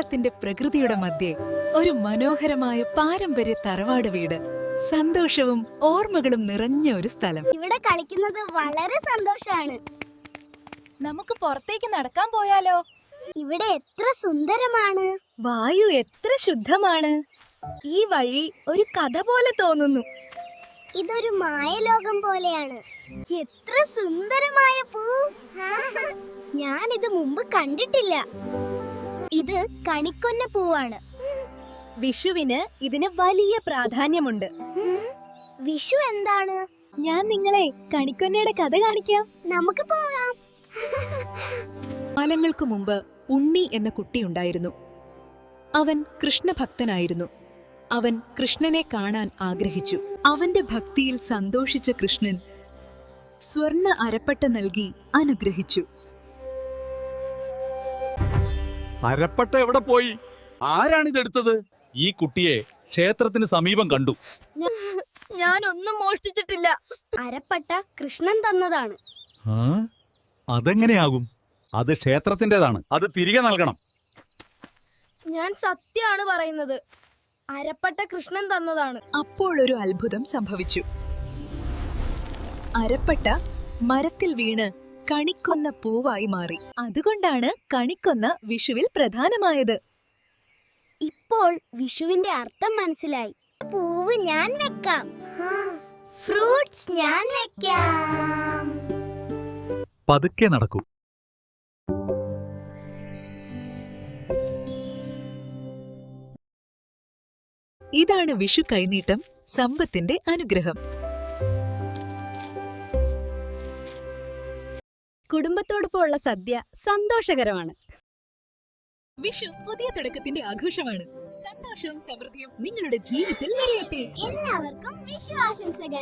കേരളത്തിന്റെ പ്രകൃതിയുടെ മധ്യേ ഒരു മനോഹരമായ പാരമ്പര്യ തറവാട് വീട്, സന്തോഷവും ഓർമ്മകളും നിറഞ്ഞ ഒരു സ്ഥലം. ഇവിടെ കളിക്കുന്നത് വളരെ സന്തോഷാണ്. നമുക്ക് പുറത്തേക്ക് നടക്കാൻ പോയാലോ? ഇവിടെ എത്ര സുന്ദരമാണ്. വായു എത്ര ശുദ്ധമാണ്. ഈ വഴി ഒരു കഥ പോലെ തോന്നുന്നു. ഇതൊരു മായലോകം പോലെയാണ്. എത്ര സുന്ദരമായ പൂ. ഞാനിത് മുമ്പ് കണ്ടിട്ടില്ല. ഇത് കണിക്കൊന്ന പൂവാണ്. വിഷുവിന് ഇതിന് വലിയ പ്രാധാന്യമുണ്ട്. വിഷു എന്താണ്? ഞാൻ നിങ്ങളെ കണിക്കൊന്നയുടെ കഥ കാണിക്കാം. നമുക്ക് പോകാം. കാലങ്ങൾക്ക് മുമ്പ് ഉണ്ണി എന്ന കുട്ടിയുണ്ടായിരുന്നു. അവൻ കൃഷ്ണഭക്തനായിരുന്നു. അവൻ കൃഷ്ണനെ കാണാൻ ആഗ്രഹിച്ചു. അവന്റെ ഭക്തിയിൽ സന്തോഷിച്ച കൃഷ്ണൻ സ്വർണ്ണ അരപ്പട്ട നൽകി അനുഗ്രഹിച്ചു. അരപ്പട്ട എവിടെ പോയി? ആരാണിതെടുത്തത്? ഈ കുട്ടിയെ ക്ഷേത്രത്തിന് സമീപം കണ്ടു. ഞാനൊന്നും മോഷ്ടിച്ചിട്ടില്ല. അരപ്പട്ട കൃഷ്ണൻ തന്നതാണ്. അതെങ്ങനെയാകും? അത് ക്ഷേത്രത്തിന്റേതാണ്. അത് തിരികെ നൽകണം. ഞാൻ സത്യമാണ് പറയുന്നത്. അരപ്പട്ട കൃഷ്ണൻ തന്നതാണ്. അപ്പോൾ ഒരു അത്ഭുതം സംഭവിച്ചു. അരപ്പട്ട മരത്തിൽ വീണ് കണിക്കൊന്ന പൂവായി മാറി. അതുകൊണ്ടാണ് കണിക്കൊന്ന വിഷുവിൽ പ്രധാനമായത്. ഇപ്പോൾ വിഷുവിന്റെ അർത്ഥം മനസ്സിലായി. പൂവ് ഞാൻ വെക്കാം. ഫ്രൂട്ട്സ് ഞാൻ വെക്കാം. പതുക്കെ നടക്കൂ. ഇതാണ് വിഷു കൈനീട്ടം, സമ്പത്തിന്റെ അനുഗ്രഹം. കുടുംബത്തോടൊപ്പമുള്ള സദ്യ സന്തോഷകരമാണ്. വിഷു പുതിയ തുടക്കത്തിന്റെ ആഘോഷമാണ്. സന്തോഷവും സമൃദ്ധിയും നിങ്ങളുടെ ജീവിതത്തിൽ നിറയട്ടെ. എല്ലാവർക്കും വിഷു ആശംസകൾ.